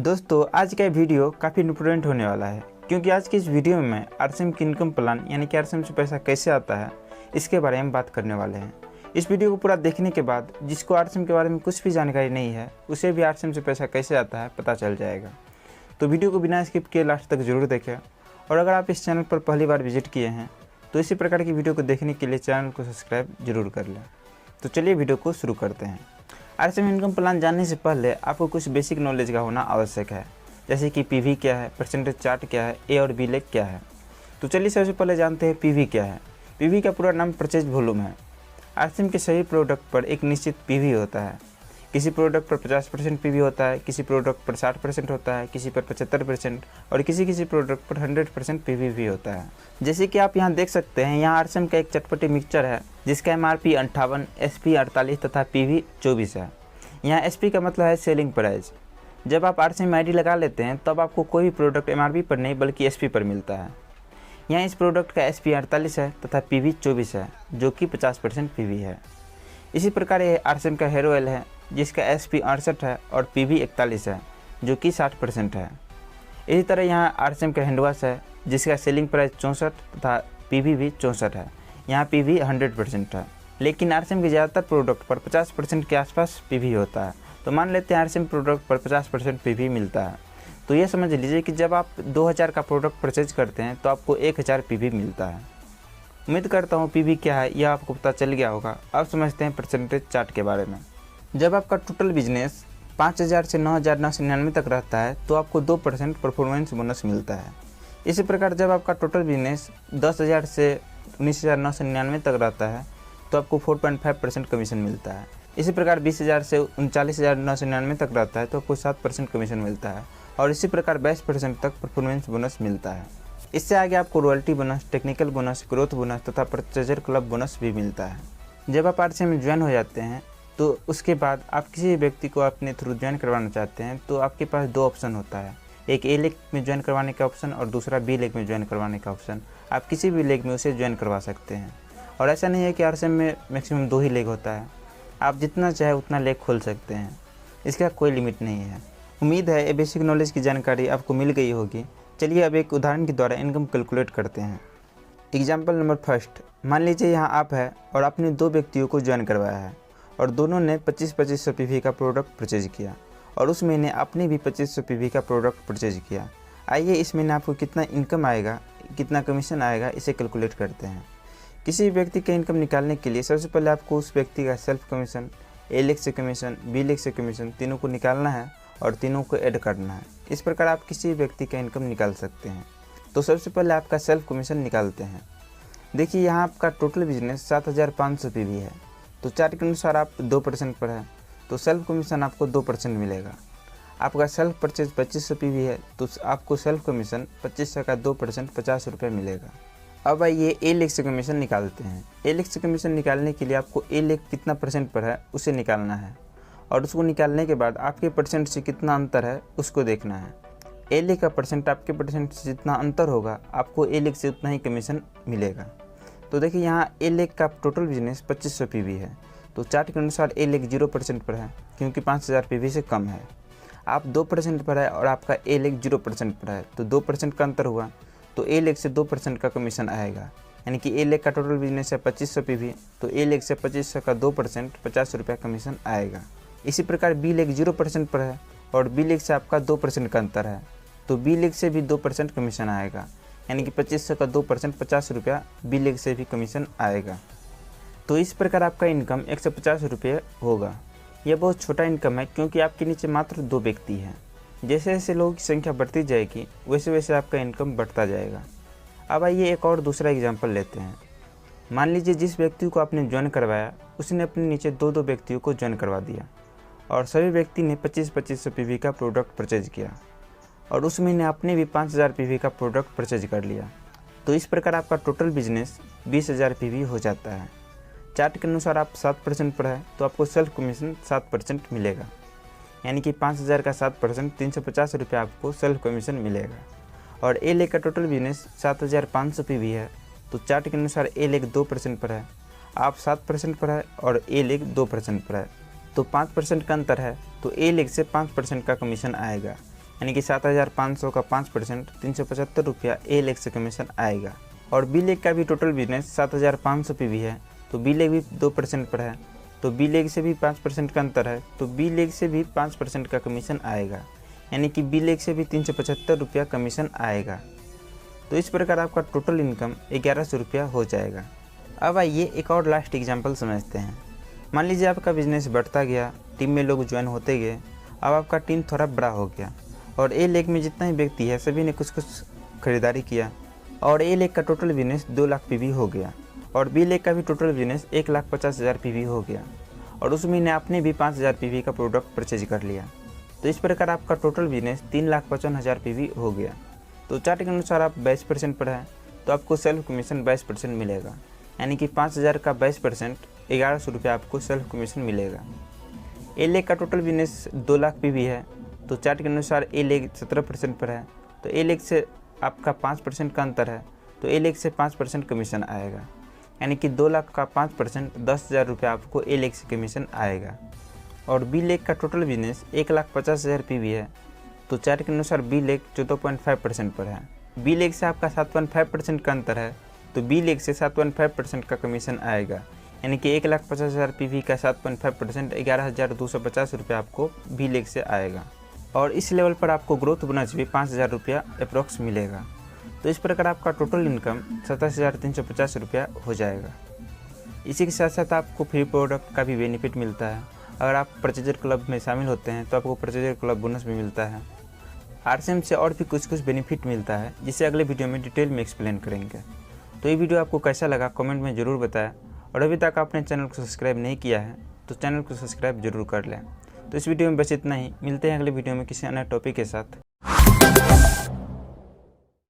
दोस्तों आज का वीडियो काफ़ी इंपॉर्टेंट होने वाला है क्योंकि आज की इस वीडियो में आरसीएम की इनकम प्लान यानी कि आरसीएम से पैसा कैसे आता है इसके बारे में बात करने वाले हैं। इस वीडियो को पूरा देखने के बाद जिसको आरसीएम के बारे में कुछ भी जानकारी नहीं है उसे भी आरसीएम से पैसा कैसे आता है पता चल जाएगा। तो वीडियो को बिना स्किप किए लास्ट तक जरूर देखें और अगर आप इस चैनल पर पहली बार विजिट किए हैं तो इसी प्रकार की वीडियो को देखने के लिए चैनल को सब्सक्राइब जरूर कर लें। तो चलिए वीडियो को शुरू करते हैं। आरसीएम इनकम प्लान जानने से पहले आपको कुछ बेसिक नॉलेज का होना आवश्यक है, जैसे कि पीवी क्या है, परसेंटेज चार्ट क्या है, ए और बी लेग क्या है। तो चलिए सबसे पहले जानते हैं पीवी क्या है। पीवी का पूरा नाम परचेज वॉल्यूम है। आरसीएम के सभी प्रोडक्ट पर एक निश्चित पीवी होता है। किसी प्रोडक्ट पर 50% पीवी होता है, किसी प्रोडक्ट पर 60% होता है, किसी पर 75% और किसी प्रोडक्ट पर 100% पीवी भी होता है। जैसे कि आप यहाँ देख सकते हैं, यहाँ आरसीएम का एक चटपटी मिक्सचर है जिसका एमआरपी 58, एसपी 48 तथा पीवी 24 है। यहाँ एसपी का मतलब है सेलिंग प्राइस। जब आप आरसीएम आईडी लगा लेते हैं तब आपको कोई भी प्रोडक्ट एमआरपी पर नहीं बल्कि एसपी पर मिलता है। यहाँ इस प्रोडक्ट का एसपी 48 है तथा पीवी 24 है जो कि 50% पीवी है। इसी प्रकार ये आरसीएम का हेयर ऑयल है जिसका एसपी 68 है और पीवी 41 है जो कि 60% है। इसी तरह यहाँ आरसीएम का हैंड वॉश है जिसका सेलिंग प्राइस 64 तथा पीवी भी 64 है। यहाँ पीवी 100% है, लेकिन आरसीएम के ज़्यादातर प्रोडक्ट पर 50% के आसपास पीवी होता है। तो मान लेते हैं आरसीएम प्रोडक्ट पर 50% पीवी मिलता है, तो ये समझ लीजिए कि जब आप 2000 का प्रोडक्ट परचेज करते हैं तो आपको 1000 पीवी मिलता है। उम्मीद करता हूँ पीवी क्या है यह आपको पता चल गया होगा। अब समझते हैं परसेंटेज चार्ट के बारे में। जब आपका टोटल बिजनेस 5000 से 9999 तक रहता है तो आपको 2% परफॉर्मेंस बोनस मिलता है। इसी प्रकार जब आपका टोटल बिजनेस 10,000 से 19,999 तक रहता है तो आपको 4.5% कमीशन मिलता है। इसी प्रकार 20,000 से 39,999 तक रहता है तो आपको 7% कमीशन मिलता है और इसी प्रकार 22% तक परफॉर्मेंस बोनस मिलता है। इससे आगे आपको royalty bonus, technical bonus, growth bonus तथा परचेजर क्लब बोनस भी मिलता है। जब आप आरसीएम में ज्वाइन हो जाते हैं तो उसके बाद आप किसी व्यक्ति को अपने थ्रू ज्वाइन करवाना चाहते हैं तो आपके पास दो ऑप्शन होता है, एक ए लेग में ज्वाइन करवाने का ऑप्शन और दूसरा बी लेग में ज्वाइन करवाने का ऑप्शन। आप किसी भी लेग में उसे ज्वाइन करवा सकते हैं और ऐसा नहीं है कि आरसीएम में मैक्सिमम 2 ही लेग होता है। आप जितना चाहे उतना लेग खोल सकते हैं, इसका कोई लिमिट नहीं है। उम्मीद है ये बेसिक नॉलेज की जानकारी आपको मिल गई होगी। चलिए अब एक उदाहरण के द्वारा इनकम कैलकुलेट करते हैं। एग्जाम्पल नंबर फर्स्ट, मान लीजिए यहाँ आप है और आपने 2 व्यक्तियों को ज्वाइन करवाया है और दोनों ने 2500 पीवी का प्रोडक्ट परचेज किया और उस महीने आपने भी 2500 पीवी का प्रोडक्ट परचेज किया। आइए इस महीने आपको कितना इनकम आएगा, कितना कमीशन आएगा, इसे कैलकुलेट करते हैं। किसी व्यक्ति का इनकम निकालने के लिए सबसे पहले आपको उस व्यक्ति का सेल्फ कमीशन, ए लेग से कमीशन, बी लेग से कमीशन तीनों को निकालना है और तीनों को ऐड करना है। इस प्रकार आप किसी व्यक्ति का इनकम निकाल सकते हैं। तो सबसे पहले आपका सेल्फ कमीशन निकालते हैं। देखिए यहाँ आपका टोटल बिजनेस 7,500 पीवी है, तो चार्ट के अनुसार आप 2% पर है तो सेल्फ कमीशन आपको 2% मिलेगा। आपका सेल्फ परचेज 2500 पीवी है तो आपको सेल्फ कमीशन 2500 का 2% 50 रुपये मिलेगा। अब आइए ए लेग से कमीशन निकालते हैं। ए लेग से कमीशन निकालने के लिए आपको ए लेग कितना परसेंट पर है उसे निकालना है और उसको निकालने के बाद आपके परसेंट से कितना अंतर है उसको देखना है। ए लेग का परसेंट आपके परसेंट से जितना अंतर होगा आपको ए लेग से उतना ही कमीशन मिलेगा। तो देखिए यहाँ ए लेग का टोटल बिजनेस 2500 पीवी है तो चार्ट के अनुसार ए लेग 0% पर है क्योंकि 5000 पीवी से कम है। आप 2% पर है और आपका ए लेग 0% पर है तो 2% का अंतर हुआ तो ए लेग से 2% का कमीशन आएगा। यानी कि ए लेग का टोटल बिजनेस है 2500 पीवी तो ए लेग से 2500 का 2% 50 रुपये कमीशन आएगा। इसी प्रकार बी लेग 0% पर है और बी लेग से आपका 2% का अंतर है तो बी लेग से भी 2% कमीशन आएगा। यानी कि 2500 का 2% 50 रुपया बी लेग से भी कमीशन आएगा। तो इस प्रकार आपका इनकम 150 रुपये होगा। यह बहुत छोटा इनकम है क्योंकि आपके नीचे मात्र 2 व्यक्ति हैं। जैसे जैसे लोगों की संख्या बढ़ती जाएगी वैसे वैसे आपका इनकम बढ़ता जाएगा। अब आइए एक और दूसरा एग्जांपल लेते हैं। मान लीजिए जिस व्यक्ति को आपने ज्वाइन करवाया उसने अपने नीचे 2 व्यक्तियों को ज्वाइन करवा दिया और सभी व्यक्ति ने 2500 पीवी का प्रोडक्ट परचेज किया और उस महीने आपने भी 5000 पीवी का प्रोडक्ट परचेज कर लिया। तो इस प्रकार आपका टोटल बिजनेस 20,000 पीवी हो जाता है। चार्ट के अनुसार आप 7% पर है तो आपको सेल्फ कमीशन 7% मिलेगा। यानी कि 5000 का 7% 350 रुपये आपको सेल्फ कमीशन मिलेगा। और ए लेग का टोटल बिजनेस 7,500 पीवी है तो चार्ट के अनुसार ए लेग 2% पर है, आप 7% पर है और ए लेग 2% पर है तो 5% का अंतर है तो ए लेग से 5% का कमीशन आएगा। यानी कि 7,500 का 5% 375 रुपया ए लेग से कमीशन आएगा। और बी लेग का भी टोटल बिजनेस 7,500 पे भी है, तो बी लेग भी 2% पर है, तो बी लेग से भी 5% का अंतर है, तो बी लेग से भी 5% का कमीशन आएगा, यानी कि बी लेग से भी 375 रुपया कमीशन आएगा। तो इस प्रकार आपका टोटल इनकम 1100 रुपया हो जाएगा। अब आइए एक और लास्ट एग्जांपल समझते हैं। मान लीजिए आपका बिजनेस बढ़ता गया, टीम में लोग ज्वाइन होते गए, अब आपका टीम थोड़ा बड़ा हो गया और ए लेग में जितना ही व्यक्ति है सभी ने कुछ कुछ खरीदारी किया और ए लेग का टोटल बिजनेस 2 लाख पीवी हो गया और बी लेग का भी टोटल बिजनेस 1,50,000 पीवी हो गया और उस महीने आपने भी 5,000 पीवी का प्रोडक्ट परचेज कर लिया। तो इस प्रकार आपका टोटल बिजनेस 3,55,000 पीवी हो गया। तो चार्ट के अनुसार आप 22% पर है, तो आपको सेल्फ कमीशन 22% मिलेगा, यानी कि 5,000 का 22% 1,100 रुपया आपको सेल्फ कमीशन मिलेगा। ए लेग का टोटल बिजनेस 2 लाख पीवी है, तो चार्ट के अनुसार ए लेग 17% पर है, तो ए लेग से आपका 5% का अंतर है, तो ए लेग से 5% कमीशन आएगा, यानी कि 2 लाख का 5% 10,000 रुपया आपको ए लेग से कमीशन आएगा। और बी लेग का टोटल बिजनेस 1,50,000 पीवी है, तो चार्ट के अनुसार बी लेग 14.5% पर है, बी लेग से आपका 7.5% का अंतर है, तो बी लेग से 7.5% का कमीशन आएगा, यानी कि 1,50,000 पीवी का 7.5% 11,250 रुपया आपको बी लेग से आएगा। और इस लेवल पर आपको ग्रोथ बोनस भी 5,000 रुपया अप्रॉक्स मिलेगा। तो इस प्रकार आपका टोटल इनकम 27,350 रुपया हो जाएगा। इसी के साथ साथ आपको फ्री प्रोडक्ट का भी बेनिफिट मिलता है। अगर आप परचेजर क्लब में शामिल होते हैं तो आपको परचेजर क्लब बोनस भी मिलता है। आरसीएम से और भी कुछ बेनिफिट मिलता है, जिसे अगले वीडियो में डिटेल में एक्सप्लेन करेंगे। तो ये वीडियो आपको कैसा लगा कमेंट में ज़रूर बताएं, और अभी तक आपने चैनल को सब्सक्राइब नहीं किया है तो चैनल को सब्सक्राइब जरूर कर लें। तो इस वीडियो में बस इतना ही, मिलते हैं अगले वीडियो में किसी अन्य टॉपिक के साथ।